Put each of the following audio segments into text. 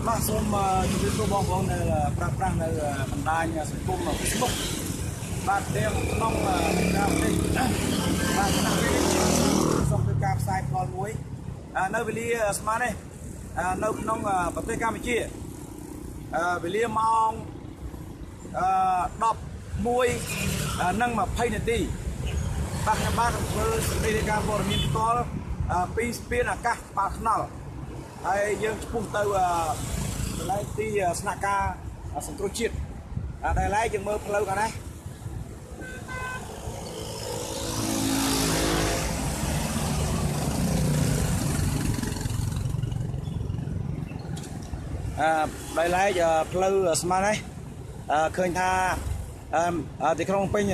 បាទសូមជម្រាបសួរបងប្អូននៅប្រាស់នៅបណ្ដាញសង្គម Facebook បាទទាំងក្នុងការនេះបាទឆ្នាំនេះសូមធ្វើការផ្សាយផ្ទាល់មួយនៅវេលាស្មើនេះនៅក្នុងប្រទេសកម្ពុជាវេលាម៉ោង11:20 នាទីបាទខ្ញុំបានធ្វើសេចក្តីរាយការណ៍ព័ត៌មានផ្ទាល់ពីស្ពានអាកាសបាល់ថ្នល់ហើយយើងឆ្ពោះទៅកន្លែងទីស្នាក់ការសង្គ្រោះជាតិដែលឡែកយើងមើលផ្លូវខាងនេះដែលឡែកផ្លូវស្មើនេះឃើញថាទីក្រុងពេញ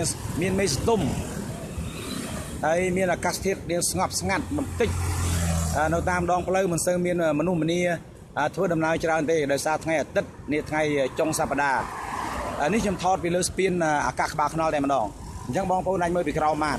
មានមេស្ទុំហើយមានអាកាសធាតុរៀងស្ងប់ស្ងាត់បន្តិចនៅតាមដងផ្លូវមិនសូវមានមនុស្សម្នាធ្វើដំណើរច្រើនទេដោយសារថ្ងៃអាទិត្យនេះថ្ងៃចុងសប្តាហ៍នេះខ្ញុំថតពីលើស្ពានអាកាសក្បាលថ្នល់តែម្ដងអញ្ចឹងបងប្អូនអាចមើលពីក្រោមបាន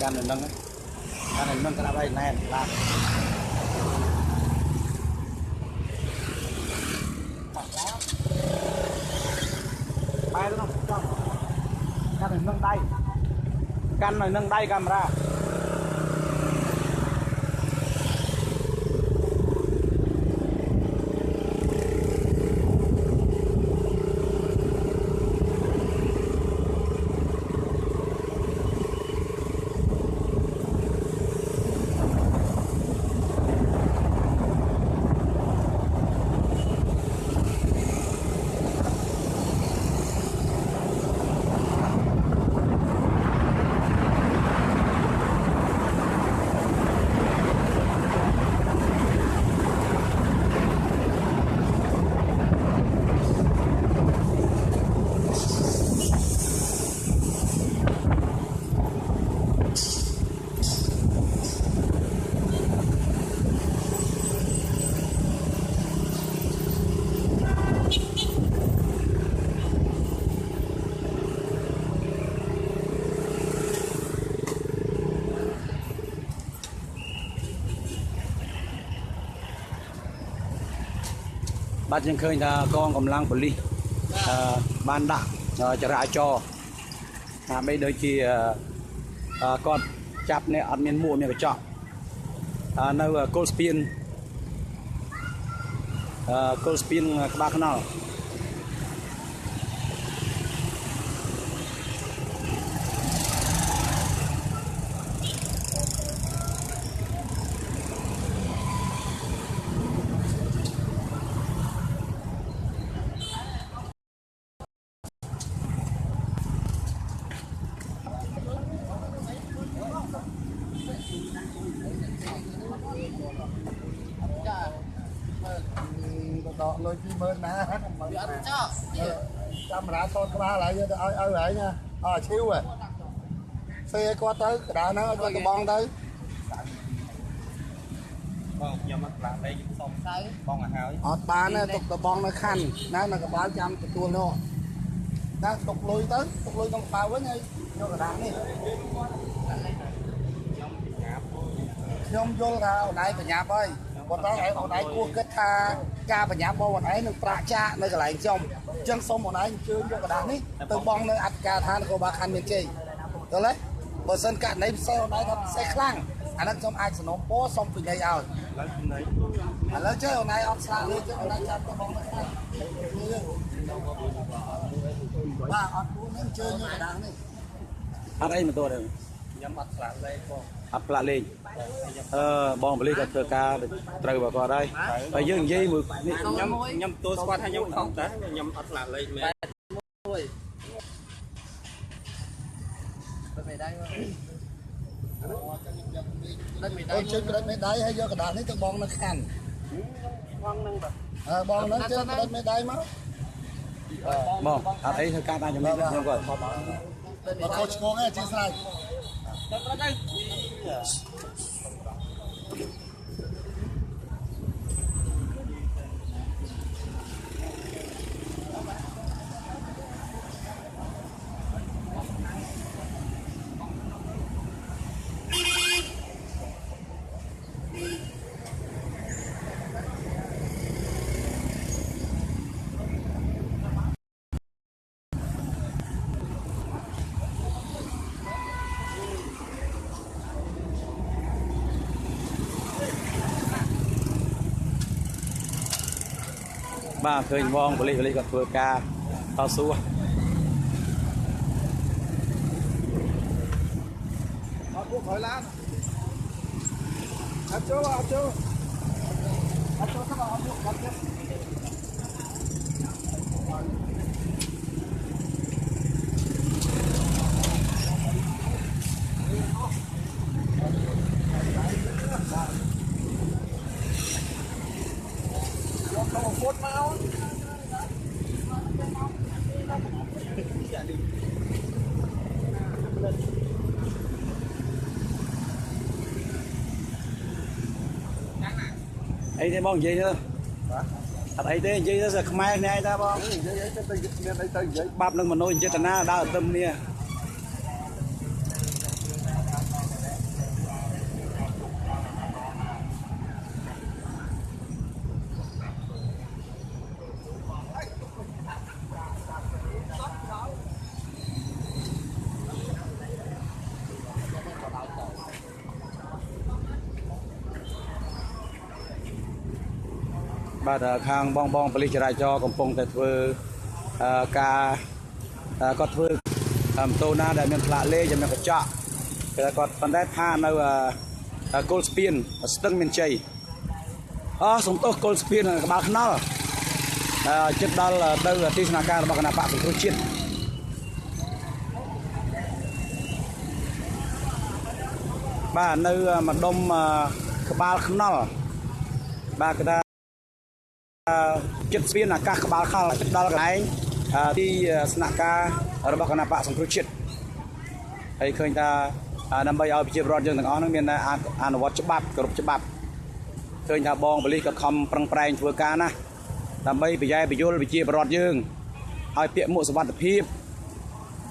កាន់នៅនឹងក្រាបឲ្យណែនបាទបាយទៅនោះចង់កាន់នៅនឹងដៃកាមេរ៉ា បាទយើងឃើញថាកងកម្លាំងប៉ូលីសបានដាក់ចរាចរណ៍ដើម្បីដូចជាគាត់ចាប់អ្នកអត់មានមួកមានកញ្ចក់នៅគល់ស្ពានក្បាលខ្នល់ដកលុយ20000ណាវាអត់ចោលកាមេរ៉ាថតក្បាលហើយយកទៅឲ្យហើយណាអត់ឈីវហ៎សេគាត់ទៅកណ្ដាលហ្នឹងឲ្យគាត់ត្បងទៅបងខ្ញុំអត់ប្រាក់លេខសុំទៅបងឲ្យហើយអត់បានទេទុកត្បងនៅខណ្ឌណានៅកបាលចាំទទួលនោះណាទុកលុយទៅទុកលុយក្នុងកប៉ាល់វិញហើយយកកណ្ដាលនេះខ្ញុំយល់ថាអូនឯងបញ្ញាប់ហើយប៉ុន្តែអូនឯងគួរគិតថាការបញ្ញាប់របស់អូនឯងនឹងប្រាក់ចាកនៅកន្លែងខ្ញុំអញ្ចឹងសូមអូនឯងអញ្ជើញយកកណ្ដាស់នេះទៅបងនៅអធិការឋាននគរបាលខណ្ឌមានជ័យយល់ទេបើសិនករណីផ្សេងអូនឯងថាផ្សេងខ្លាំងអានេះខ្ញុំអាចសំណូមពរសុំពីនៃឲ្យឥឡូវចេះអូនឯងអត់ស្លាកលេខចេះអូនឯងចាំទៅបងនៅខណ្ឌបាទអត់គួរនឹងអញ្ជើញយកកណ្ដាស់នេះអត់អីមកទោះទេខ្ញុំអត់ស្លាកលេខបងអត់ផ្លាក់លេខបងប៉ូលីសក៏ធ្វើការត្រូវបើគាត់ហើយហើយយើងនិយាយមួយខ្ញុំទទួលស្គាល់ថាខ្ញុំខុសតែខ្ញុំអត់ស្លាកលេខមែនមួយមិនដែរអូនជួយប្រដេមេដៃហើយយកកណ្ដាលនេះទៅបងនៅខាងបងនឹងបងនឹងជួយប្រដេមេដៃមកបងអត់អីធ្វើការតាមចំណេះខ្ញុំគាត់បើខុសឆ្គងឯងជាស្រ័យទៅប្រដេបាទឃើញបងប៉ូលីសគាត់ធ្វើការតស៊ូអត់ពួកក្រោយឡានអត់ចូលទៅមកអត់ពួកអត់ទេពុតមកអីទេបងនិយាយទៅអត់អីទេនិយាយទៅខ្មែរនេះឯងតាបងនិយាយទៅមានអីទៅនិយាយបាប់នឹងមនោចេតនាដើរទៅគ្នាបាទខាងបងប៉ូលីសចរាចរណ៍កំពុងតែធ្វើការគាត់ធ្វើម៉ូតូណាដែលមានផ្លាកលេខមានកញ្ចក់តែគាត់ប៉ុន្តែថានៅគល់ស្ពានស្ទឹងមានជ័យសុំទោសគល់ស្ពានក្បាលខ្នល់ចិត្តដល់ទៅទីស្នាក់ការរបស់គណៈបកសង្គ្រោះជាតិបាទនៅម្ដុំក្បាលខ្នល់បាទគេថាចិត្តស្ពានអាកាសក្បាលខលដល់កន្លែងទីស្នាក់ការរបស់គណៈបកសង្គ្រោះជាតិហើយឃើញថាដើម្បីឲ្យប្រជាពលរដ្ឋយើងទាំងអស់នឹងមានអនុវត្តច្បាប់គោរពច្បាប់ឃើញថាបងប៉ូលីសក៏ខំប្រឹងប្រែងធ្វើការណាដើម្បីប្រយ័ត្នប្រយល់ប្រជាពលរដ្ឋយើងឲ្យពាក់មួកសុវត្ថិភាព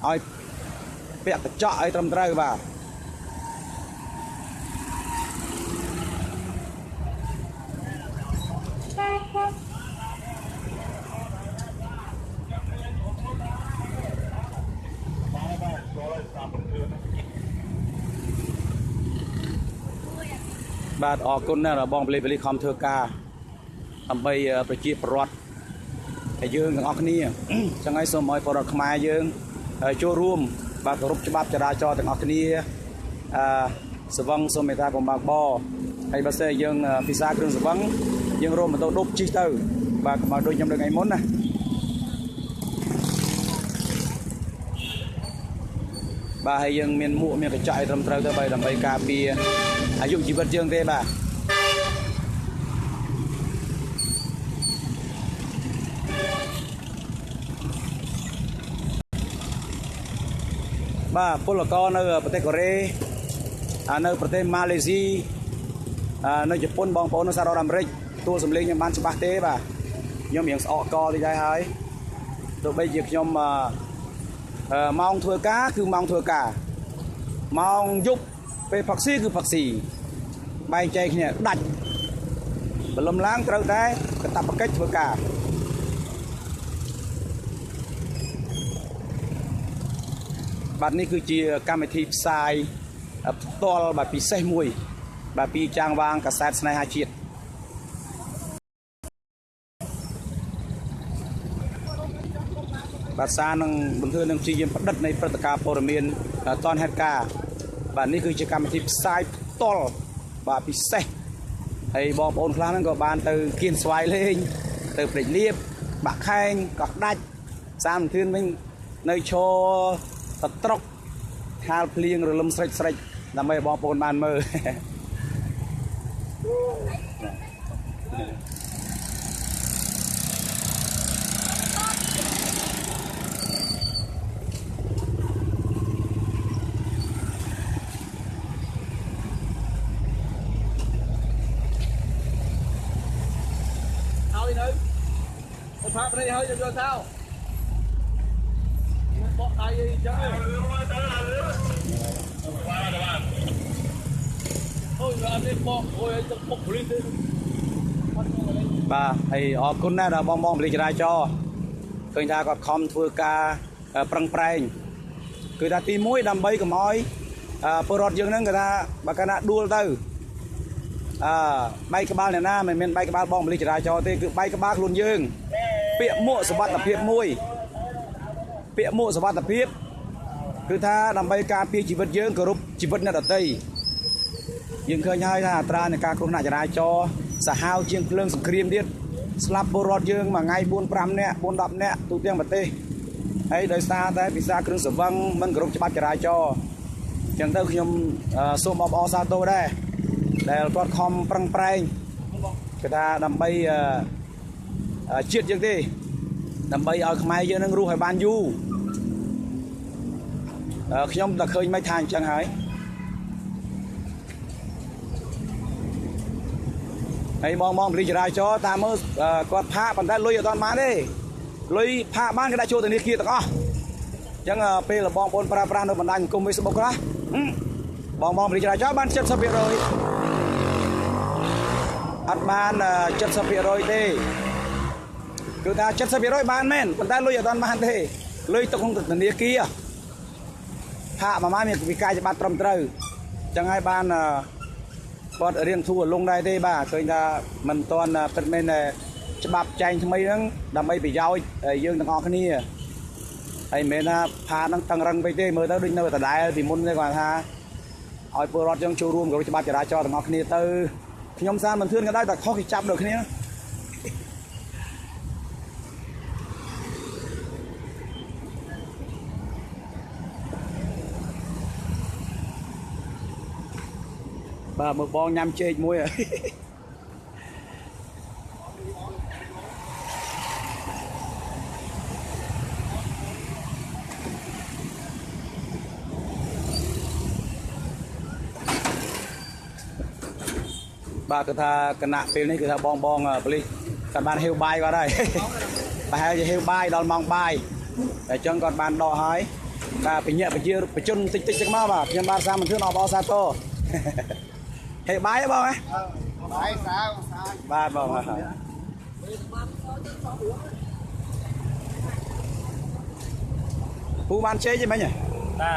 ឲ្យពាក់កញ្ចក់ឲ្យត្រឹមត្រូវបាទ បាទអរគុណណាស់បងពលីខំធ្វើការដើម្បីប្រជាពលរដ្ឋហើយយើងទាំងអស់គ្នាចឹងហើយសូមឲ្យពលរដ្ឋខ្មែរយើងចូលរួមបាទគោរពច្បាប់ចរាចរណ៍ទាំងអស់គ្នាស្វឹងសូមមេត្តាកុំបើកបរហើយបើសិនយើងពិសាគ្រឿងស្វឹងយើងរួមម៉ូតូឌុបជិះទៅបាទកុំឲ្យដូចខ្ញុំលើកថ្ងៃមុនណាបាទហើយយើងមានមួកមានកញ្ចក់ឲ្យត្រឹមត្រូវទៅបីដើម្បីការពារអាយុជីវិតយើងទេបាទពលករនៅប្រទេសកូរ៉េនៅប្រទេសម៉ាឡេស៊ីនៅជប៉ុនបងប្អូននៅសហរដ្ឋអាមេរិកទួលសម្លេងខ្ញុំបានច្បាស់ទេបាទខ្ញុំរៀងស្អកកតិចហើយទោះបីជាខ្ញុំម៉ោងធ្វើការគឺម៉ោងធ្វើការម៉ោងយប់ពេលផឹកស៊ីគឺផឹកស៊ីបែងចែកគ្នាដាច់បលំឡើងត្រូវតែកាតព្វកិច្ចធ្វើការបាទនេះគឺជាកម្មវិធីផ្សាយផ្ទាល់បាទពិសេសមួយបាទពីចាងវាងកាសែតស្នេហាជាតិបាទសារនឹងបន្ទឿនឹងជាយាមផ្ដិតនៃព្រឹត្តិការណ៍ព័ត៌មានតនហេតុការណ៍បាទនេះគឺជាកម្មវិធីផ្សាយផ្ទាល់បាទពិសេសហើយបងប្អូនខ្លះហ្នឹងក៏បានទៅគៀនស្វាយលេងទៅព្រែកលៀបបាក់ខែងកោះដាច់សាមធឿនវិញនៅឈរត្រុកខាលភ្លៀងរលឹមស្រេចដើម្បីបងប្អូនបានមើលហើយនៅផាប់នេះហើយយកទៅថៅបកដៃអីចឹងអូយអត់នេះបកអូយទៅបុកព្រីទេបាទហើយអរគុណណាស់ដល់បងពលិចរាចរឃើញថាគាត់ខំធ្វើការប្រឹងប្រែងគឺថាទី1ដើម្បីកុំឲ្យពលរដ្ឋយើងហ្នឹងគេថាបើកាលណាដួលទៅបែកក្បាលអ្នកណាមិនមែនបែកក្បាលបងពលិចរាចរទេគឺបែកក្បាលខ្លួនយើងពាក្យមួកសុវត្ថិភាពមួយពាក្យមួកសុវត្ថិភាពគឺថាដើម្បីការពារជីវិតយើងគោរពជីវិតអ្នកដទៃយើងឃើញហើយថាអត្រានៃការគ្រោះថ្នាក់ចរាចរណ៍សាហាវជាងភ្លើងសង្គ្រាមទៀតស្លាប់ពលរដ្ឋយើងមួយថ្ងៃ4-5នាក់4-10នាក់ទូទាំងប្រទេសហើយដោយសារតែពិសាគ្រឿងស្រវឹងមិនគោរពច្បាប់ចរាចរណ៍អញ្ចឹងទៅខ្ញុំសូមអបអរសាទរដែរដែលគាត់ខំប្រឹងប្រែងគឺថាដើម្បីជាតិយើងទេដើម្បីឲ្យខ្មែរយើងនឹងរស់ឲ្យបានយូរខ្ញុំតែឃើញមិនថាអញ្ចឹងហើយបងពលិចរាចរតាមមើលគាត់ផាកប៉ុន្តែលុយអត់បានទេលុយផាកបានគេដាក់ចូលធនាគារទាំងអស់អញ្ចឹងពេលបងប្អូនប្រើប្រាស់នៅបណ្ដាញសង្គម Facebook ខ្លះបងពលិចរាចរបាន 70% អត់បាន 70% ទេគឺថា 70% បានមែនប៉ុន្តែលុយអត់បានទេលុយទុកក្នុងធនាគារផាកមួយម៉ាមានវិការច្បាប់ត្រឹមត្រូវអញ្ចឹងហើយបានគាត់រៀនធូរលងដែរទេបាទឃើញថាមិនទាន់ពិតមែនច្បាប់ចែងថ្មីហ្នឹងដើម្បីប្រយោជន៍យើងទាំងអស់គ្នាហើយមិនមែនថាផាហ្នឹងតឹងរឹងពេកទេមើលទៅដូចនៅដដែលពីមុនទេគាត់ថាឲ្យពលរដ្ឋយើងចូលរួមกับច្បាប់ចរាចរណ៍ទាំងអស់គ្នាទៅខ្ញុំសារមិនធឿនក៏ដោយតែខុសគេចាប់ដូចគ្នាបាទមើលបងញ៉ាំចេកមួយបាទគឺថាគណៈពេលនេះគឺថាបងប៉ូលីសគាត់បានហេវបាយគាត់ហើយប្រហែលជាហេវបាយដល់ម៉ោងបាយតែអញ្ចឹងគាត់បានដកហើយបាទបញ្ញាបញ្ជាបញ្ជនតិចចឹងមកបាទខ្ញុំបានសារមិនធឿនអបអរសាទរហេបាយហ៎បងហ៎បាយសាបាទបងពូបានជេកទេមិញហ៎បា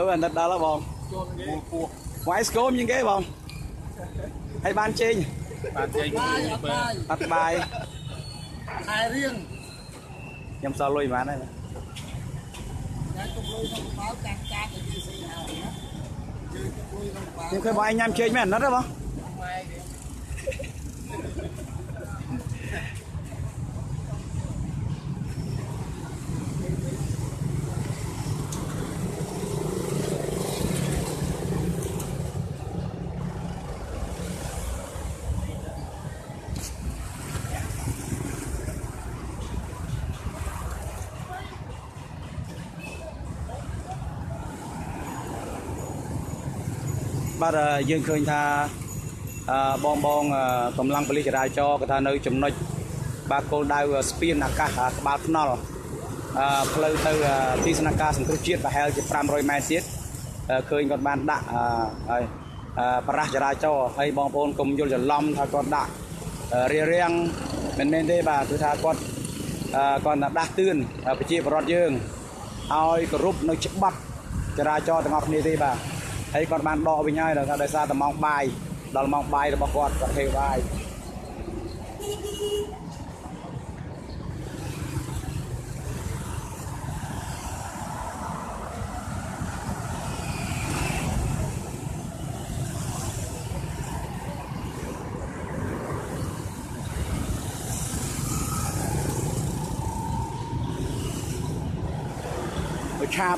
ទអាណិតដល់ហ៎បងចូលពូ ngoài scom những cái bông hay ban trên bạn chơi bắt bài ai riêng nhầm sao lôi mà này nhưng khi bọn anh em chơi mẹ nó đó không bắt dương khơi tha bong bong tầm lăng poli ra cho cái tha nơi chấm nói ba cô đào spin naka ba nol phơi từ tis naka sân khấu chiết và heo chỉ 500 mét tiết khơi còn ban đạ para ra cho hay bong bong cùng vô giờ lom tha còn đạ riêng mình đây bà thứ tha còn đa tươngไปchiaบรอดយើងឲ្យគ្រប់នៅច្បាប់ចរាចរណ៍ទាំងអស់គ្នាទេបាទហើយគាត់បានដកវិញហើយដោយសារតែម៉ោងបាយដល់ម៉ោងបាយរបស់គាត់ហេបាយ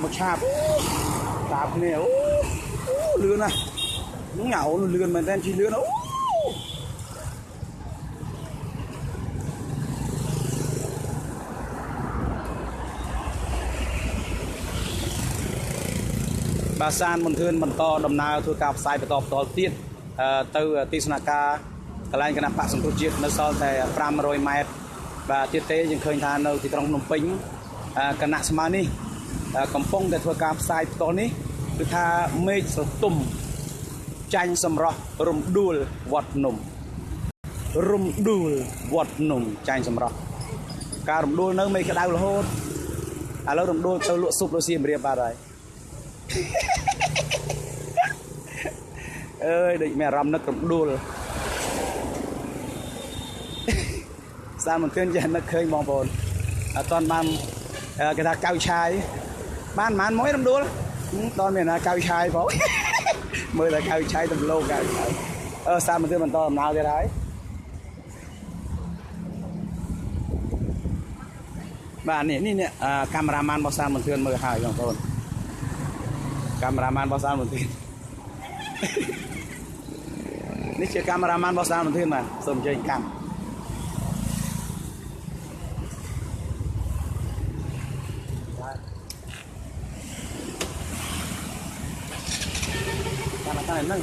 một chạp chạp này lươn này nó nhậu lươn mà tên chi lươn nó bà san mình thương mình to đầm nào thôi cạp sai phải to tiết từ Tisnaka cái này cái nắp bạc sông Tô Chiết nó so về 500 mét và tiết tế những khơi than đâu thì trong nông pính cái nặng smart điកំពុងតែធ្វើការផ្សាយផ្ទាល់នេះគឺថាមេឃស្រទុំចាញ់សម្រស់រំដួលវត្តភ្នំរំដួលវត្តភ្នំចាញ់សម្រស់ការរំដួលនៅមេឃក្តៅរហូតឥឡូវរំដួលទៅលក់ស៊ុបរសៀមរៀបបាត់ហើយអើយដូចមានអារម្មណ៍នឹករំដួលសានមិនឃើញចេះនឹកឃើញបងប្អូនអត់ទាន់បានគេថាកៅឆាយបានប៉ុន្មានមួយរំដួលដល់មានណាកៅឆាយផងមើលតែកៅឆាយទំលោកកៅឆាយសាមមិនទៀតបន្តដំណើរទៀតហើយបាទនេះកាមេរ៉ាម៉ានរបស់សាមមិនទៀតមើលហើយបងប្អូនកាមេរ៉ាម៉ានរបស់សាមមិនទៀតនេះជាកាមេរ៉ាម៉ានរបស់សាមមិនទៀតបាទសូមអញ្ជើញកម្ម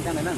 cái này nâng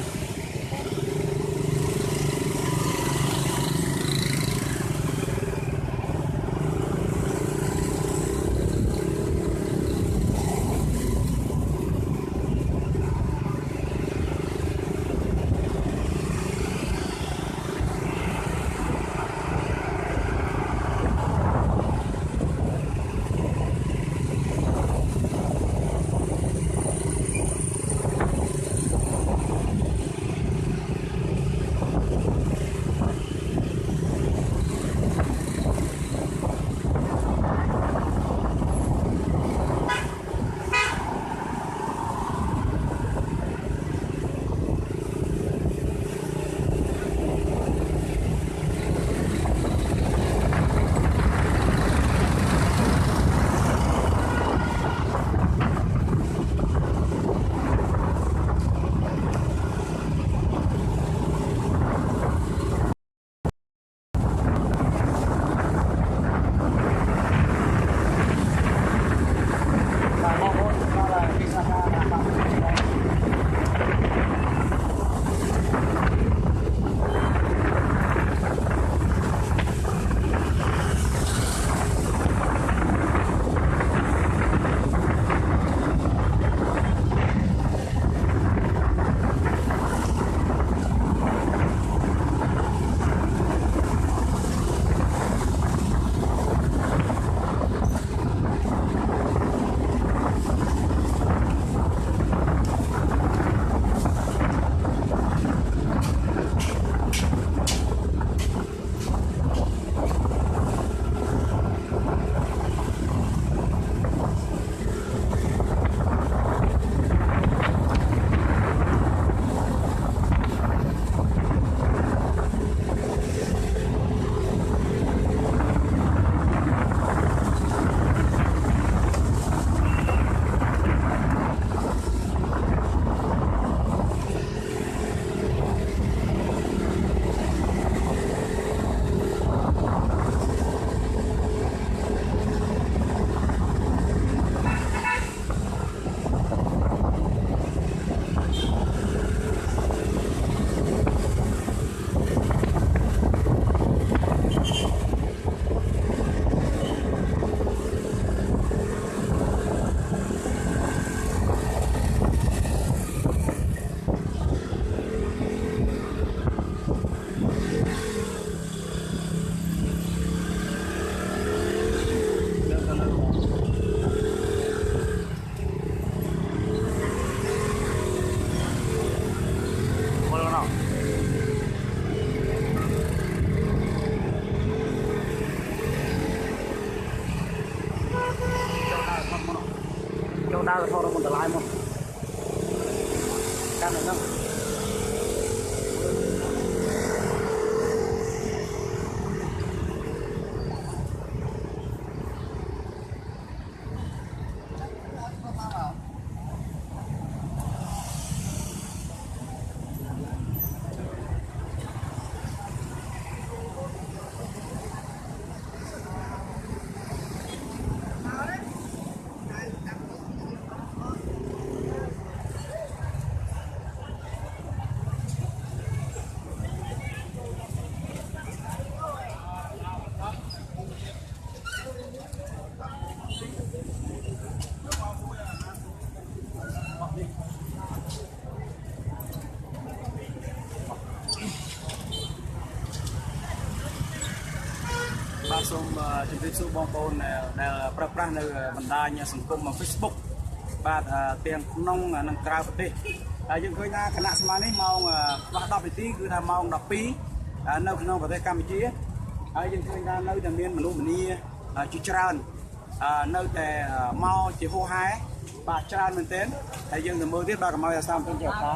đau thôi nó còn lại một cam này khôngបាទសូមជម្រាបសួរបងប្អូនដែលប្រើប្រាស់នៅបណ្ដាញសង្គម Facebook បាទទាំងក្នុងនិងក្រៅប្រទេសហើយយើងឃើញថាគណៈសមានេះម៉ោង10 នាទីគឺថាម៉ោង12នៅក្នុងប្រទេសកម្ពុជាហើយយើងឃើញថានៅតែមានមនុស្សម្នាជាច្រើននៅតែមកជាហូរហែបាទច្រើនមែនទែនហើយយើងទៅមើលទៀតបាទកុំឲ្យអាសាមទៅជាអខា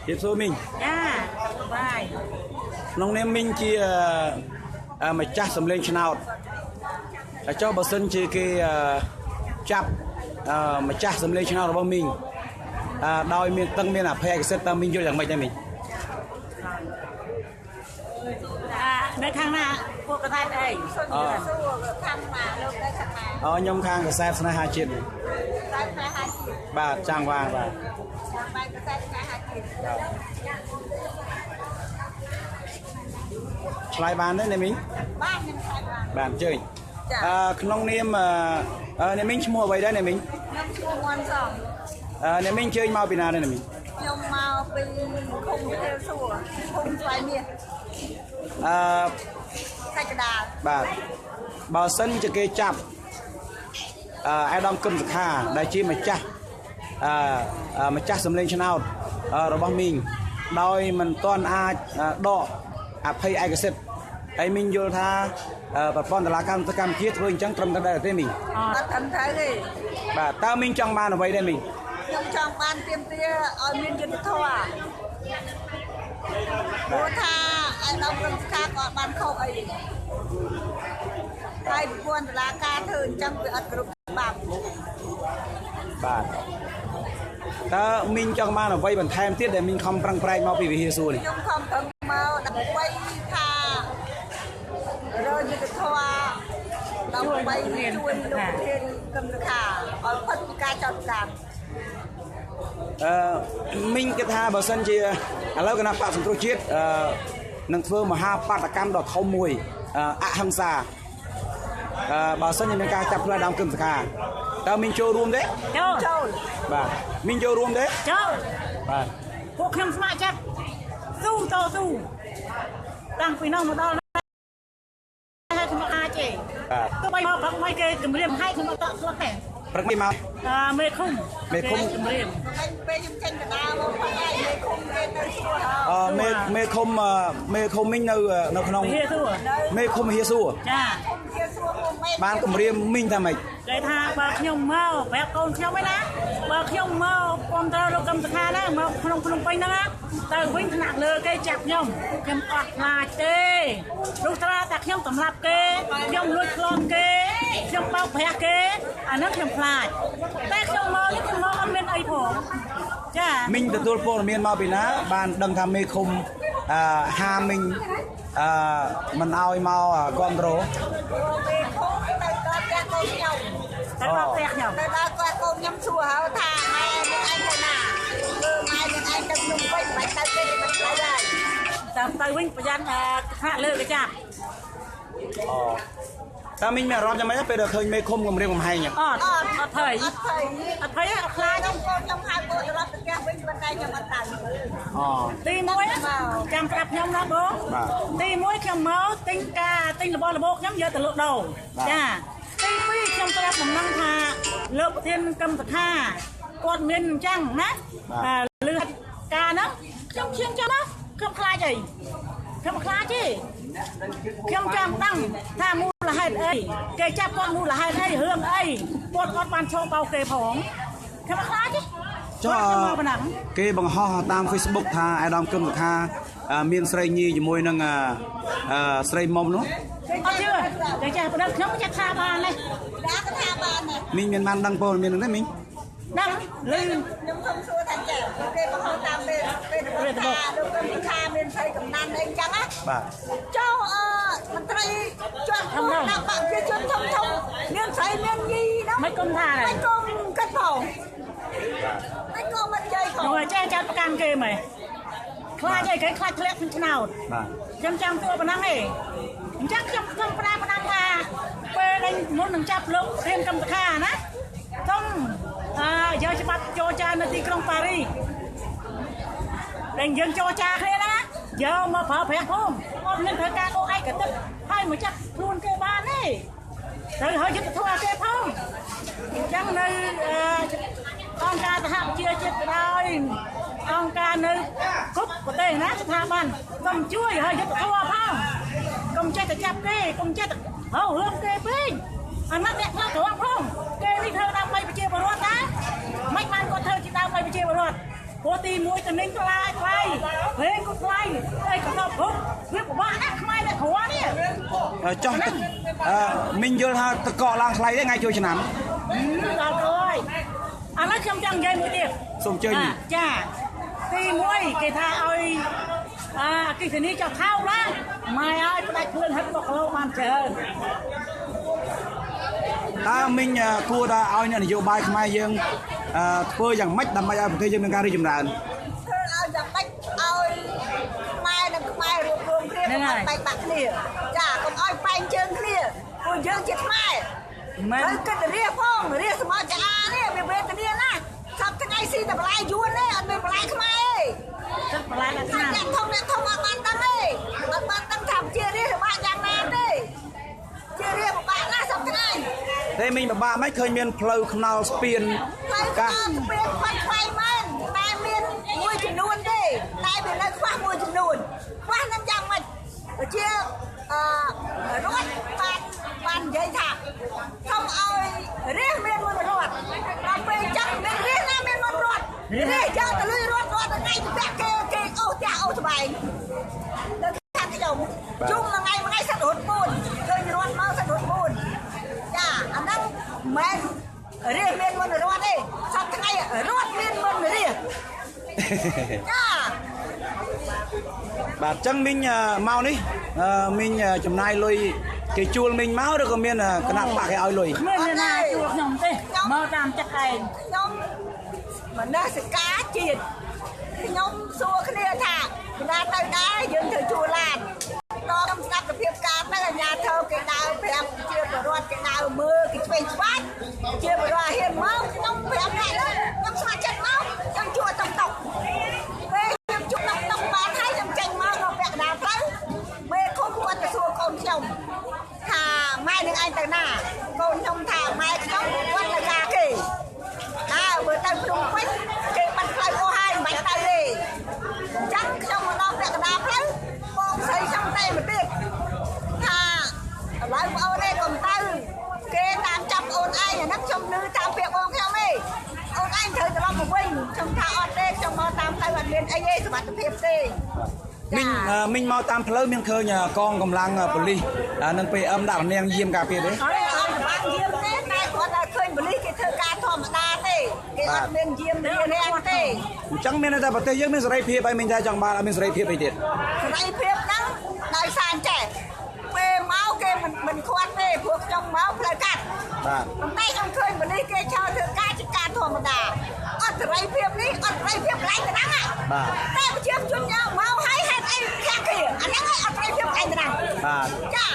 ជិះសួរមីងចាបាយក្នុងនាមមីងជាម្ចាស់សម្លេងឆ្នោតហើយចុះបើសិនជាគេចាប់ម្ចាស់សម្លេងឆ្នោតរបស់មីងដោយមានតឹងមានអភ័យឯកសិទ្ធតើមីងយល់យ៉ាងម៉េចដែរមីងនៅខាងណាពួកកសែតអីសួរខាងណាលោកនៅខាងណាខ្ញុំខាងកសែតស្នេហាជាតិកសែតស្នេហាជាតិបាទចាំងវាងបាទចាំបាយកសែតស្នេហាជាតិឆ្លើយបានទេណាមីងបានខ្ញុំឆ្លើយបានអញ្ជើញក្នុងនាមណាមីងឈ្មោះអ្វីដែរណាមីងខ្ញុំឈ្មោះមន់សំណាមីងជើញមកពីណាដែរណាមីងខ្ញុំមកពីឃុំទេវសួរឃុំស្វាយមាសសាច់កដាលបាទបើសិនជាគេចាប់អាដាមកឹមសុខាដែលជាម្ចាស់ម្ចាស់សម្លេងឆ្នោតរបស់មីងដោយមិនទាន់អាចដកអភ័យឯកសិទ្ធិហើយមីងយល់ថាប្រព័ន្ធតុលាការកម្ពុជាធ្វើអញ្ចឹងត្រឹមត្រូវដែរទេមីងអត់ត្រឹមត្រូវទេបាទតើមីងចង់បានអ្វីដែរមីងខ្ញុំចង់បានទាមទារឲ្យមានយុត្តិធម៌ព្រោះថាអាដាមកឹមសុខាក៏បានខុសអីហើយប្រព័ន្ធតុលាការធ្វើអញ្ចឹងវាអត់គ្រប់ច្បាប់បាទតើមីងចង់បានអ្វីបន្ថែមទៀតដែលមីងខំប្រឹងប្រែងមកពីវិហារសួរនេះខ្ញុំខំប្រឹងមកដើម្បីថារកយុត្តិធម៌ដើម្បីជួយលោកប្រធានគឹមសុខាឲ្យផុតពីការចោទប្រកាន់មីងគិតថាបើសិនជាឥឡូវគណៈបកសង្គ្រោះជាតិនឹងធ្វើមហាបាតកម្មដ៏ធំមួយអហិង្សាបើសិនជាមានការចាប់ខ្លួនដើមកឹមសុខាតើមីងចូលរួមទេចូលបាទមីងចូលរួមទេចូលបាទពួកខ្ញុំស្ម័គ្រចិត្តស៊ូតស៊ូតាំងពីនោះមកដល់ហើយខ្ញុំអាចទេបាទទៅបីមកព្រឹកមកគេគម្រាមឲ្យខ្ញុំអត់តក់ស្លុតទេព្រឹកមកមេឃុំគម្រាមពេលខ្ញុំចេញកណ្ដាលមកផាយមេឃុំគេនៅសួរមេឃុំមីងនៅក្នុងមេឃុំវិហារសួរចាវិហារសួរបានគម្រាមមីងថាម៉េចគេថាបើខ្ញុំមកប្រាប់កូនខ្ញុំឯណាបើខ្ញុំមកគ្រប់គ្រងលោកកឹមសុខាណាមកក្នុងភ្នំពេញហ្នឹងទៅវិញថ្នាក់លើគេចាប់ខ្ញុំអត់ខ្លាចទេព្រោះថាតែខ្ញុំសម្លាប់គេខ្ញុំលួចប្លន់គេខ្ញុំបោកប្រាស់គេអាហ្នឹងខ្ញុំខ្លាចតែខ្ញុំមកនេះខ្ញុំមកអត់មានអីផងចាមីងទទួលព័ត៌មានមកពីណាបានដឹងថាមេឃុំហាមីងមិនអោយមកគ្រប់គ្រងមេឃុំទៅដល់ផ្ទះកូនខ្ញុំទៅដល់ផ្ទះខ្ញុំទៅដល់គាត់កូនខ្ញុំសួរហៅថាម៉ែនឹងឯងទៅណាម៉ែនឹងឯងទៅខ្ញុំវិញមិនទៅទេមិនទៅដែរទៅ ទៅវិញប្រយ័ត្នថ្នាក់លើគេចាប់ តែមិញមានអារម្មណ៍យ៉ាងម៉េចពេលដែលឃើញមេឃុំគម្រាមកំហែង អត់ភ័យអត់ខ្លាចខ្ញុំកូនខ្ញុំហៅកូនទៅរត់ទៅផ្ទះវិញប៉ុន្តែខ្ញុំអត់ទៅទី1ចាំប្រាប់ខ្ញុំណាបងទី1ខ្ញុំមកទិញរបស់របរខ្ញុំយកទៅលក់ដូរចាទី2ខ្ញុំប្រាប់ដំណឹងថាលោកប្រធានកម្មសខាគាត់មានអញ្ចឹងណាលឺការហ្នឹងខ្ញុំឈានចាំណាខ្ញុំខ្លាចអីខ្ញុំខ្លាចទេខ្ញុំចាំដឹងថាមូលហេតុអីគេចាប់គាត់មូលហេតុអីរឿងអីគាត់អត់បានឈោបបោកគេផងខ្ញុំខ្លាចទេ ចុះគេបង្ហោះតាម Facebook ថាអាដាមគឹមថាមានស្រីញីជាមួយនឹងស្រីមុំនោះ អត់ជឿតែចាស់ប្រដៅខ្ញុំចាក់ថាបានទេដាក់ថាបានទេ មីងមានបានដឹងព័ត៌មានហ្នឹងទេមីង ដឹងលឺ ខ្ញុំខ្ញុំសួរថាចាគេបង្ហោះតាមពេលរបស់លោកគឹមថាមានស្រីកំណាន់អីចឹងណា បាទ ចូលមន្ត្រីជាន់ខ្ពស់ដាក់បាក់ជាជនធំមានស្រីមានញីហ្នឹង មិនគុំថាទេ មិនគុំគិតផងមិនគុំមិននិយាយផង នោះចេះចាត់ប្រកាន់គេមែនខ្លាចអីគេខ្លាចធ្លាក់ឆ្នោត បាទ ខ្ញុំចាំទួប៉ុណ្ណឹងឯងអញ្ចឹងខ្ញុំប្រាប់ប៉ុណ្ណឹងថាពេលដែលមុននឹងចាប់លោករៀនកម្មសខាណាសូមយកច្បាប់ចរចានៅទីក្រុងប៉ារីសដែលយើងចរចាគ្នាណាយកមកប្រើប្រាស់ផងអត់មានធ្វើការអូឯកទឹកហើយមកចាក់ខ្លួនគេបានទេត្រូវហើយយុទ្ធធម៌គេផងអញ្ចឹងនៅអង្គការសហប្រជាជាតិក៏ដោយអង្គការនៅគ្រប់ប្រទេសណាស្ថាប័នសូមជួយហើយយុទ្ធធម៌ផងកុំចេះតែចាប់គេកុំចេះតែរឿងគេពេកអាណត្តិអ្នកខ្លះត្រង់ផងគេនេះធ្វើដើម្បីប្រជាពលរដ្ឋណាមិនបានគាត់ធ្វើជាដើម្បីប្រជាពលរដ្ឋព្រោះទី1តំណែងថ្លៃវិញក៏ថ្លៃហើយក៏ដល់គ្រប់វាពិបាកណាស់ខ្មែរអ្នកគ្រាន់នេះ ចុះមីងយល់ថាតកកឡើងថ្លៃទេថ្ងៃចូលឆ្នាំ ដល់ហើយឥឡូវខ្ញុំចង់និយាយមួយទៀត សូមអញ្ជើញ ចាទី1គេថាឲ្យអគិសនីចោះថោកណាម៉ែឲ្យផ្ដាច់ភ្លើងហិត10គីឡូបានច្រើន តើមីងគួរតែឲ្យនយោបាយខ្មែរយើងធ្វើយ៉ាងម៉េចដើម្បីឲ្យប្រទេសយើងមានការរីកចម្រើន ធ្វើឲ្យយ៉ាងម៉េចឲ្យខ្មែរនិងខ្មែររួមគ្នាបែកបាក់គ្នាចាកុំឲ្យបែកជើងគ្នាព្រោះយើងជាខ្មែរ មិន ហើយគិតទៅរៀបផងរៀបសមត្ថអានេះវាវេទនាណាសប្តាហ៍ថ្ងៃស៊ីតែបន្លែយួនទេអត់មានបន្លែខ្មែរទេ ទឹកបន្លែដាក់ឆ្នាំ អ្នកធំអត់បានដឹងទេអត់បានដឹងថាជារៀបពិបាកយ៉ាងណាទេជារៀបពិបាកណាស់សប្តាហ៍ថ្ងៃ ទេមីងពិបាកមិនឃើញមានផ្លូវថ្នល់ស្ពាន ហើយក៏ស្ពានខ្វាច់ខ្វៃមែនតែមានមួយចំនួនទេតែវានៅខ្វះមួយចំនួនខ្វះនឹងយ៉ាងម៉េចជារដ្ឋបាននិយាយថាសូមឲ្យរាជមានមួយរដ្ឋដល់ពេលចឹងមានរាជណាមានមួយរដ្ឋរាជយកទៅលុយរដ្ឋថ្ងៃទៅគេអូសផ្ទះអូសស្បែងទៅខាងខ្ញុំជុំថ្ងៃសិតរត់ពូនឃើញរដ្ឋមកសិតរត់ពូនចាអាហ្នឹងមិនរាជមានមួយរដ្ឋទេសប្តាហ៍ថ្ងៃរដ្ឋមានមួយរាជចា បាទអញ្ចឹងមីងមកនេះមីងចំណាយលុយគេជួលមីងមកឬក៏មានគណៈបកគេឲ្យលុយ គ្មានអ្នកណាជួលខ្ញុំទេមកតាមចិត្តឯង ខ្ញុំមនសិការជាតិខ្ញុំសួរគ្នាថាគណៈទៅដែរយើងត្រូវជួលឡានដល់ខ្ញុំស្ដាប់ពីភាពការទៅអាញាធើគេដើរប្រាប់ជាបរដ្ឋគេដើរមើលគេឆ្វេងឆ្វាច់ជាបរដ្ឋហ៊ានមកខ្ញុំប្រាប់អ្នកនោះខ្ញុំស្ម័គ្រចិត្តមកខ្ញុំជួលតុកតុកពេលខ្ញុំជួលតុកតុកបានហើយខ្ញុំចេញមកដល់ពាក់កណ្ដាលផ្លូវមេឃុំគាត់ទៅសួរកូនខ្ញុំថាម៉ែនឹងឯងទៅណាកូនខ្ញុំថាម៉ែខ្ញុំគាត់ទៅការគេដើរមើលទៅភ្នំពេញគេបាត់ផ្លូវអស់ហើយមិនបាច់ទៅទេអញ្ចឹងខ្ញុំមកដល់ពាក់កណ្ដាលផ្លូវបងស្រីខ្ញុំតែមកទៀតថាឥឡូវបងអូនឯងកុំទៅគេតាមចាប់អូនឯងអាហ្នឹងខ្ញុំលឺតាមពាក្យបងខ្ញុំឯងអូនឯងត្រូវត្រឡប់មកវិញខ្ញុំថាអត់ទេខ្ញុំមកតាមផ្លូវអត់មានអីទេសុវត្ថិភាពទេ មីងមកតាមផ្លូវមានឃើញកងកម្លាំងប៉ូលីសនិង PM ដាក់រនាងយាមការពារទេ អត់បានយាមទេតែគាត់តែឃើញប៉ូលីសគេធ្វើការធម្មតាទេគេអត់មានយាមរារាំងទេ អញ្ចឹងមានតែប្រទេសយើងមានសេរីភាពហើយមីងថាចង់បានអត់មានសេរីភាពអីទៀត សេរីភាពហ្នឹងដោយសារអញ្ចេះពេលមកគេមិនខាត់ទេព្រោះខ្ញុំមកផ្លូវកាត់ បាទ ប៉ុន្តែខ្ញុំឃើញប៉ូលីសគេចោលធ្វើការជាការធម្មតាអត់សេរីភាពនេះអត់សេរីភាពកន្លែងទៅហ្នឹង បាទ តែប្រជាជនយកមកហើយហេតុអ អីខាក់គេអាហ្នឹងឲ្យអត់ត្រូវភាពឯងណា បាទ ចា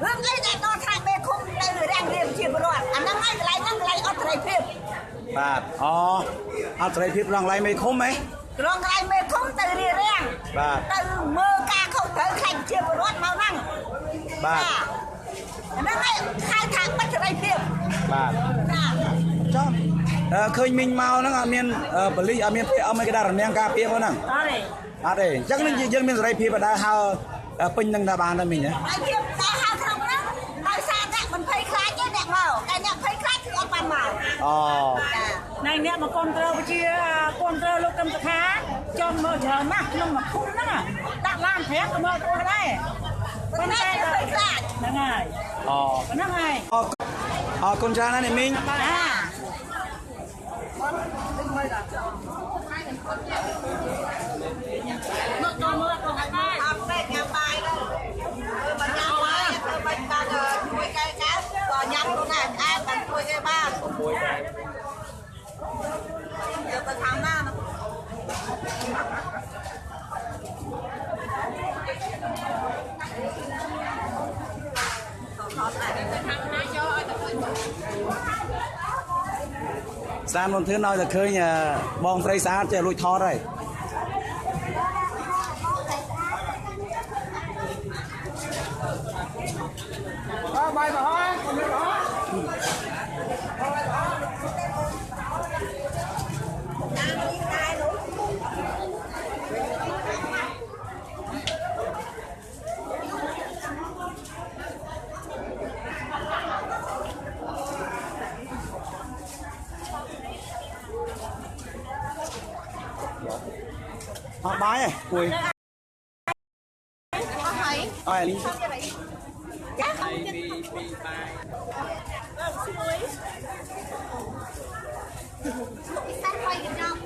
រឿងអីដែលដល់ថ្នាក់មេឃុំទៅរាំងរៀបជាពលរដ្ឋអាហ្នឹងហើយកន្លែងហ្នឹងកន្លែងអត់ត្រូវភាព បាទអូអត់សេរីភាពរងឡៃមេឃុំហ៎ ត្រង់កន្លែងមេឃុំទៅរៀបរៀង បាទ ទៅមើលការខុសត្រូវខ្លាចជាពលរដ្ឋមកហ្នឹង បាទ អាហ្នឹងហើយហៅថាបាត់សេរីភាព បាទ ចា ចំឃើញមីងមកហ្នឹងអត់មានបលិអត់មានពេលអមឯកតារនាំងការពារផងហ្នឹង អត់ទេ អត់ទេអញ្ចឹងនឹងយើងមានសេរីភាពបដាហៅពេញនឹងថាបានតែមីងហ៎ ហើយភាពដល់ហៅក្នុងហ្នឹងដោយសារតែមិនភ័យខ្លាចទេអ្នកមកតែអ្នកភ័យខ្លាចគឺអត់បានមក អូ ចា ណៃអ្នកមកគ្រប់គ្រងប្រជាគ្រប់គ្រងលោកកឹមសុខាចង់មកច្រើនណាស់ក្នុងមួយភូមិហ្នឹងដាក់ឡាន5ក៏មកខ្លួនដែរ ប៉ុន្តែភ័យខ្លាច ហ្នឹងហើយ អូ ហ្នឹងហើយ អរគុណច្រើនណាស់នេះមីង បាទ មកដល់មើលក៏ហើយអត់ទេញ៉ាំបាយទៅបើញ៉ាំបាយទៅបាច់បានជួយកែកែក៏ញ៉ាំខ្លួនឯងអែមបានជួយគេបានយកទៅខាងណាសានមិនធឿនឲ្យតែឃើញបងស្រីស្អាតចេះលួចថតហើយបាយមកហើយអត់បាយទេគួយ អស់ហើយ អើយលីង ចាហើយពីបាយសាច់បាយកញ្ចប់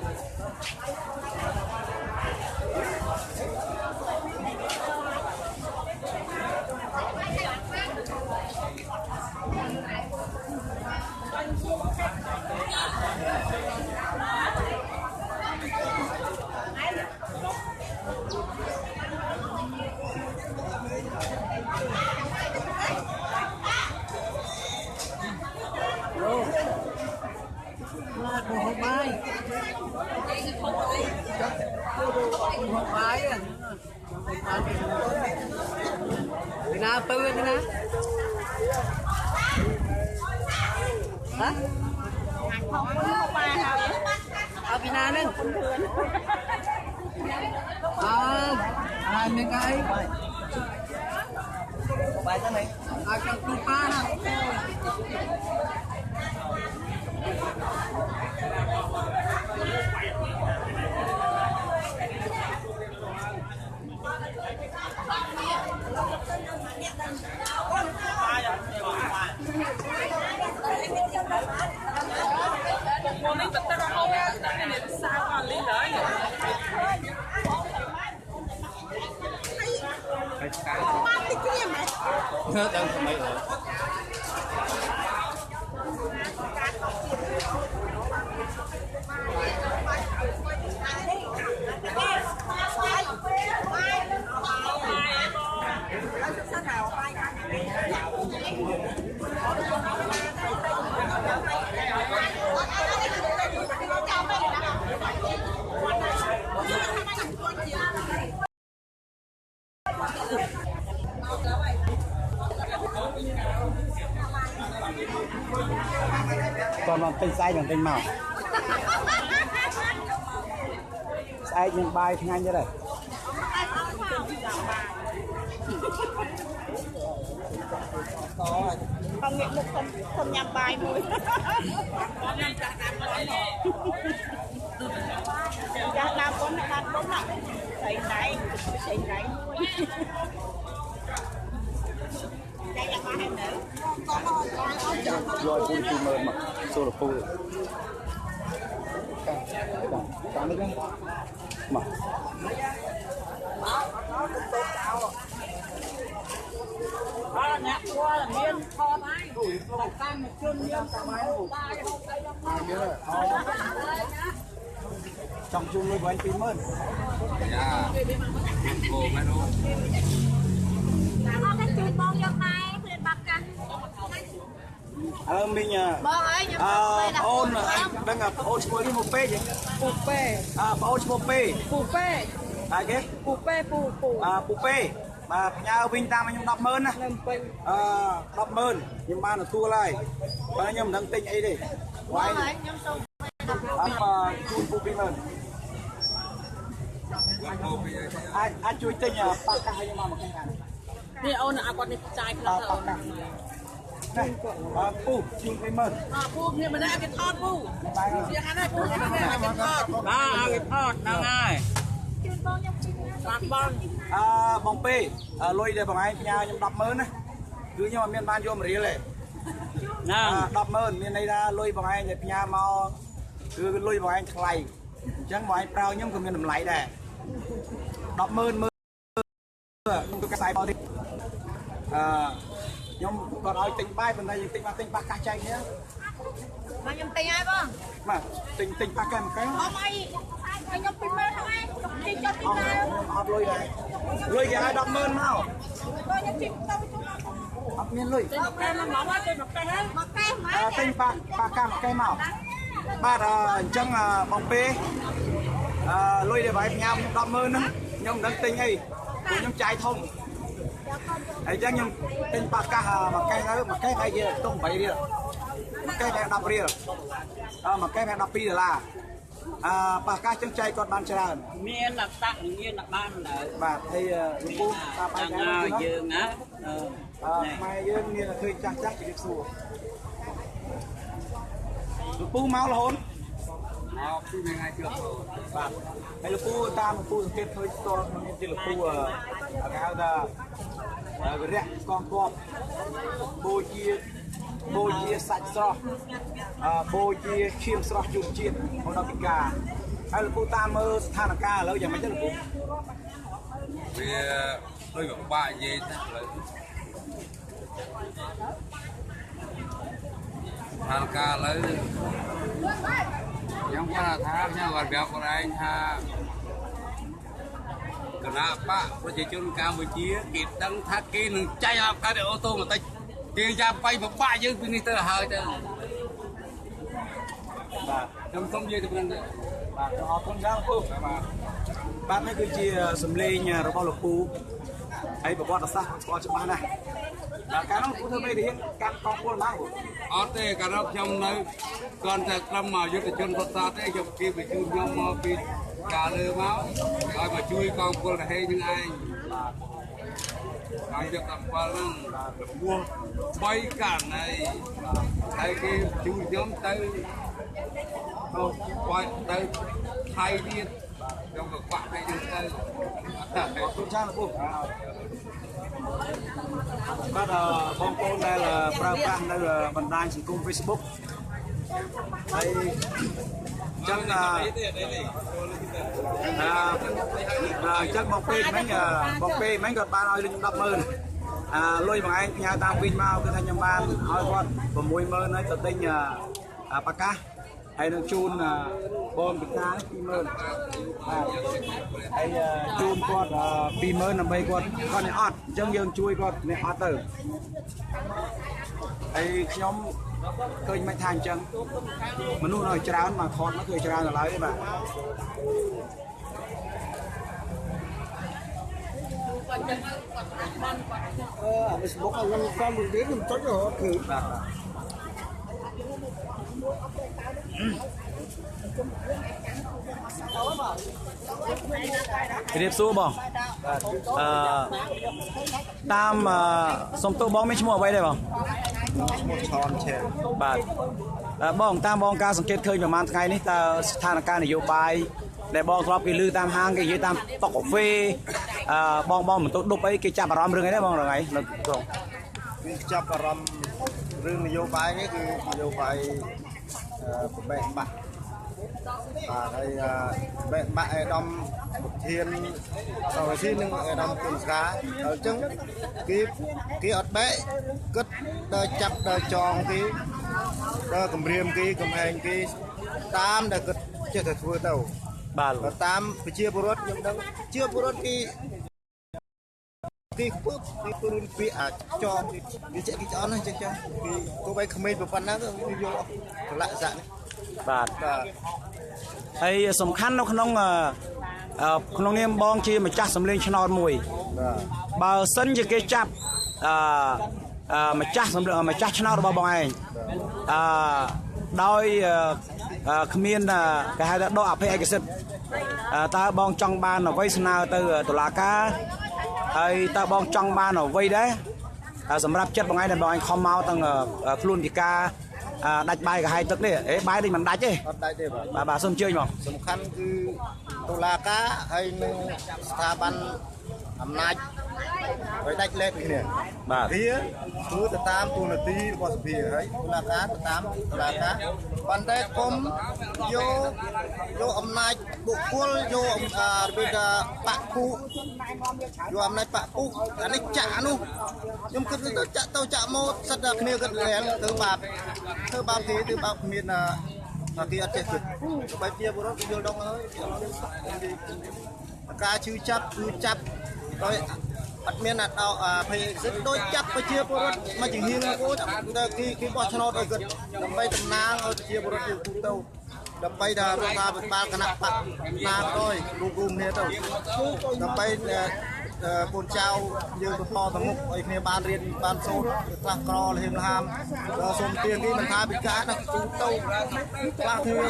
ណាពើទេណាហ៎អពីណានឹងអានឹងអីបាយទៅនេះអាចកំពុងប៉ាណា ដឹងថ្មីហើយ còn mà tinh say còn tinh màu say nhưng bay thì ngay như đây បងងាកមុខខ្ញុំញ៉ាំបាយមួយចាស់ដើមប៉ុនបាត់ប៉ុនណាស្អីដៃស្អីដៃមួយតែយ៉ាងម៉េចទៅក៏មកអត់ចាំ rồi phun phun mờ mà xô là phun cả nước mà អរអ្នកគួរមានថតហើយតែតាមជនយើងតែបាយបាយ trong chung nuôi của anh 20,000 ไม่รู้ เอาcái chuyện bông giật này liền bạc cả មិញ bông ấy nhưng អូនដឹងអូនឈ្មោះនេះមកពេក ปูเป้ បងអូនឈ្មោះពេ ปูเป้ ហើយគេ ปูเป้ปู ពូពេបាទផ្ញើវិញតាមខ្ញុំ 100000 ណា เริ่มเป็น 100000ខ្ញុំបានទទួលហើយបើខ្ញុំមិនដឹងទិញអីទេវាយ bông ấy nhưng xong ជូនពូ20000អាចជួយទិញប៉ាកាសឲ្យខ្ញុំមកមកខាង นี่เอาหน้าก่อนนี่จ่ายขนา ប៉ា ด កាសនេះពូជូន20000 ปูเนี่ยมันได้กินทอดปู បាយ เสียค่าได้ปูเนี่ยมันได้กินทอดมาเอากินทอดนั่งง่าย chuyện bông nhưng chuyện ปากบอล បងពេលុយដែលបងឯងផ្ញើខ្ញុំ 100000 ណាគឺខ្ញុំអត់មានបានយកមករៀលទេ นั่ง 100000មានន័យថាលុយបងឯងដែលផ្ញើមកគឺលុយបងឯងថ្លៃអញ្ចឹងបងឯងប្រើខ្ញុំក៏មានតម្លៃដែរ 100000មើលខ្ញុំទៅកាសែបោទៀតខ្ញុំគាត់ឲ្យទិញបាយប៉ុន្តែយើងទិញមកទិញប៉ះកាសចែកនេះ mà nhưng tiền ai bông បាទទិញប៉ះកែមកែ bông ấy mà nhưng tiền mơ không ai đi cho tiền nào អត់លុយដែរលុយគេឲ្យ 100000 មក bông nhưng chuyện đâu អត់មានលុយ แต่มันบอกว่าเป็นแบบแค่นั้น một cái mà ទិញប៉ះកាមកែមកបាទអញ្ចឹងបងពេលុយដែលបងឯងផ្ញើខ្ញុំ 100000 ហ្នឹងខ្ញុំមិនដឹងទិញអីព្រោះខ្ញុំចាយធំហើយអញ្ចឹងខ្ញុំទិញប៉ះកាសមួយកែទៅមួយកែប្រហែលជាទុំ8រៀលមួយកែតែ10រៀលមួយកែតែ12ដុល្លារប៉ះកាសចឹងចែកគាត់បានច្រើន មានหลักตักอย่างเงี้ยหลักบ้านเลย បាទហើយលោកពូតាមបាយ ยัง ចែក ไง ហ្នឹង ยืมนะ ម៉ែយើងមានតែឃើញចាស់ចាស់ជិះសួរលោកពូមករហូត មកពីថ្ងៃtrước rồi បាទហើយលោកពូតាមលោកពូសង្កេតឃើញស្ទាល់ក្នុងនេះទីលោកពូគេហៅថាវិរៈកងទ័ពបូជាសាច់ស្រស់បូជាឈាមស្រស់ជូនជាតិមកដល់ពិការហើយលោកពូតាមមើលស្ថានភាពឥឡូវយ៉ាងម៉េចទៅលោកពូ វាដូចពិបាកនិយាយទៅឥឡូវហាលកាឥឡូវខ្ញុំគាត់ថាខ្ញុំគាត់ប្រាប់ខ្លួនឯងថាគណៈបកប្រជាជនកម្ពុជាគេដឹងថាគេនឹងចាញ់អបកាអូតូបន្តិចគេចាប់បៃពិបាកយើងពីនេះទៅហើយទៅ បាទ ខ្ញុំសូមនិយាយទៅប៉ុណ្្នឹង បាទអរគុណច្រើនលោកពូបាទនេះគឺជាសម្លេងរបស់លោកពូហើយប្រវត្តិសាស្ត្រស្គាល់ច្បាស់ណាស់កាលនោះពូធ្វើមេរៀនកាត់កងពលមក អត់ទេកាលនោះខ្ញុំនៅគាត់តែត្រឹមមកយុទ្ធជនរត់សាទេយកគេបញ្ជូនខ្ញុំមកពីការលើមកឲ្យមកជួយកងពលរហេនឹងឯងហើយយក7ហ្នឹងពោះ3កានហើយគេជួខ្ញុំទៅទៅថៃទៀតខ្ញុំក៏បាក់ទៅយើងទៅ អរគុណច្រើនលោកពូបាទបងប្អូនដែលប្រើប្រាស់នៅបណ្ដាញសង្គម Facebook ហើយចឹងចឹងបងពេមិញគាត់បានឲ្យលុយខ្ញុំ 100000 លុយបងឯងផ្ញើតាមវិញមកគឺថាខ្ញុំបានឲ្យគាត់ 60000 ហើយទៅទិញប៉ាកាសហើយនឹងជូនបងពិការ 20000 បាទហើយជូនគាត់ 20000 ដើម្បីគាត់នេះអត់អញ្ចឹងយើងជួយគាត់នេះអត់ទៅហើយខ្ញុំឃើញមិនថាអញ្ចឹងមនុស្សនៅច្រើនមកខត់មកគឺច្រើនដល់ហើយបាទ Facebook ខ្ញុំតាមវិធីខ្ញុំចុចរហូតគឺ បាទរៀបសួរបងតាមសុំទោសបងមានឈ្មោះអ្វីដែរបងឈ្មោះឆនឆែបាទបងតាមបងការសង្កេតឃើញប្រហែលថ្ងៃនេះតើស្ថានភាពនយោបាយដែលបងធ្លាប់គេឮតាមហាងគេនិយាយតាមតុកកាហ្វេបងមិនទៅដប់អីគេចាប់អារម្មណ៍រឿងអីដែរបងថ្ងៃនៅក្រុង វាចាប់អារម្មណ៍រឿងនយោបាយនេះគឺនយោបាយប្របែកបាក់បាទហើយបែកបាក់អេដាមធានសវស៊ីនឹងអេដាមគុនស្កាអញ្ចឹងគេអត់បែកគិតដល់ចាប់ដល់ចងគេដល់គម្រាមគេកំហែងគេតាមដែលគិតចេះតែធ្វើទៅ បាទ តាមប្រជាពលរដ្ឋខ្ញុំដឹងជាពលរដ្ឋពីពុកពីពលរដ្ឋពីអាចចងពីចេះពីចោលណាចឹងចឹងពីទោះបីក្មេងប៉ុណ្ណាក៏វាយកប្រឡាក់សាក់នេះ បាទ បាទ ហើយសំខាន់នៅក្នុងនាមបងជាម្ចាស់សម្លេងឆ្នោតមួយ បាទ បើសិនជាគេចាប់ម្ចាស់ឆ្នោតរបស់បងឯងដោយគ្មានគេហៅថាដកអភ័យឯកសិទ្ធិតើបងចង់បានអ្វីស្នើទៅតុលាការហើយតើបងចង់បានអ្វីដែរសម្រាប់ចិត្តបងឯងដែលបងឯងខំមកទាំងខ្លួនពិការដាច់បាយកាហាយទឹកនេះបាយដូចមិនដាច់ទេ អត់ដាច់ទេបាទ បាទសូមអញ្ជើញបង សំខាន់គឺតុលាការហើយនឹងស្ថាប័នអំណាចឲ្យដាច់លេខពីគ្នា បាទ វាគឺទៅតាមទូនាទីរបស់សភាហើយតុលាការទៅតាមតុលាការប៉ុន្តែគុំយកអំណាចបុគ្គលយករបៀបថាបកពុយកអំណាចបកពុអានេះចាក់នោះខ្ញុំគិតទៅចាក់មកសិតតែគ្នាគិតលែងទៅបាបធ្វើបាបគេទៅបាបមានគេអត់ចេះគិតបើជាបុរដ្ឋយល់ដល់ហើយការជឿចាប់គឺចាប់ដោយអត់មានភ័យសិទ្ធិដូចចាប់ប្រជាពលរដ្ឋមកជាហៀងគោតែគេបោះឆ្នោតឲ្យគាត់ដើម្បីតំណាងឲ្យប្រជាពលរដ្ឋទូទៅដើម្បីថារដ្ឋាភិបាលគណៈបកណាក៏ដោយរួមគ្នាទៅដើម្បីកូនចៅយើងបន្តទៅមុខឲ្យគ្នាបានរៀនបានសូត្រខ្លះក្រលហៀមលហាមសូមទាននេះមិនថាពិការណាទូទៅខ្លះគ្នា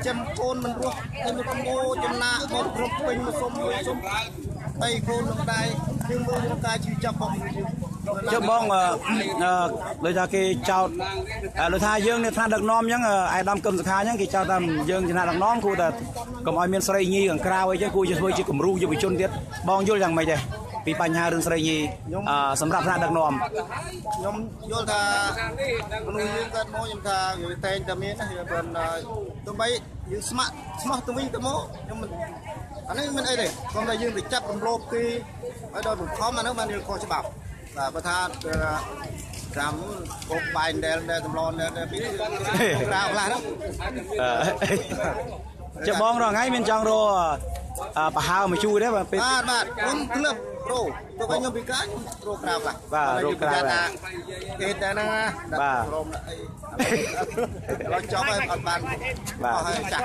ចំកូនមិនរស់ទៅកំងចំណាក់មកគ្រប់ពេញមកសុំតែកូននឹងដែរយើងមើលក្នុងការជឿចាប់របស់យើង ចុះបងដូចថាគេចោតដូចថាយើងនៅឋានដឹកនាំអញ្ចឹងអាយដាមកឹមសុខាអញ្ចឹងគេចោទថាយើងជាឋានដឹកនាំគួរតែកុំឲ្យមានស្រីញីខាងក្រៅអីចឹងគួរជាធ្វើជាគំរូយុវជនទៀតបងយល់យ៉ាងម៉េចដែរពីបញ្ហារឿងស្រីញីសម្រាប់ឋានដឹកនាំ ខ្ញុំយល់ថាមនុស្សយើងកើតមកខ្ញុំថាវាតែងតែមានណាវាមិនទោះបីយើងស្មោះទៅវិញទៅមកខ្ញុំមិនអានេះមិនអីទេគ្រាន់តែយើងទៅចាប់រំលោភគេឲ្យដល់បង្ខំអានោះបានយើងខុសច្បាប់បាទបើថាចាំកុំបាយដែលតម្លនដែលពីក្រៅខ្លះហ្នឹង ចុះបងរងថ្ងៃមានចង់រកប្រហើមកជួយទេបាទ បាទខ្ញុំក្លឹបរោទៅខ្ញុំពីកាច់រោក្រៅខ្លះ បាទរកក្រៅ គេតែហ្នឹងណារោមអីឡើយចប់ហើយអត់បានបាទហើយចាស់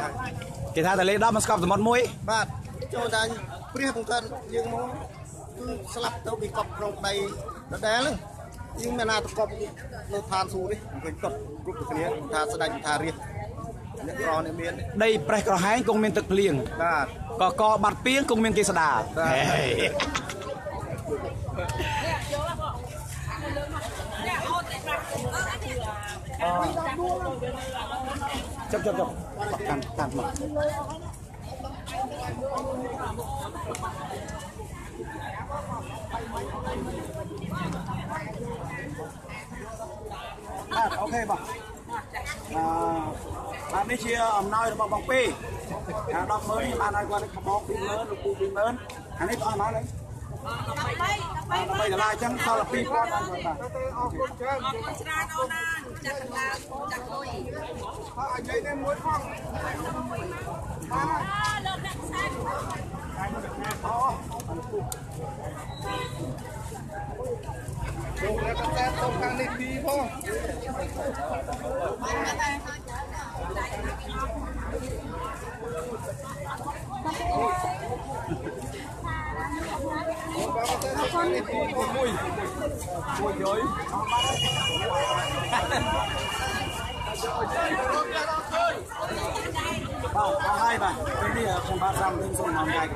គេថាតែលេខ10មកស្កប់សមុទ្រមួយ បាទចូលតែព្រាសបង្កើតយើងមកគឺស្លាប់ទៅពីកប់ក្នុងដីដដែលហ្នឹងយើងមានណាតកប់នៅឋានសួគ៌នេះឃើញកត់គ្រប់គ្នាថាស្ដេចថារាជអ្នកក្រអ្នកមាន ដីប្រេះក្រហែងគង់មានទឹកភ្លៀង បាទ កបាត់ពីងគង់មានគេស្ដាចាប់កាន់មកអូខេបងបាទនេះជាអំណោយរបស់បងពី100000នេះបានឲ្យគាត់ខបោក20000លោកពូ20000អានេះអស់មកហើយ13ដុល្លារអញ្ចឹងសល់2000បាទអរគុណច្រើនច្រើនអូនណាចាក់កណ្ដាលចាក់លុយហើយនិយាយនេះមួយផងបាទលោកអ្នកខ្សែអូលោកអ្នកខ្សែទៅខាងនេះពីផង Hai bà, cái này không bao giờ mình dùng mỏng gạch.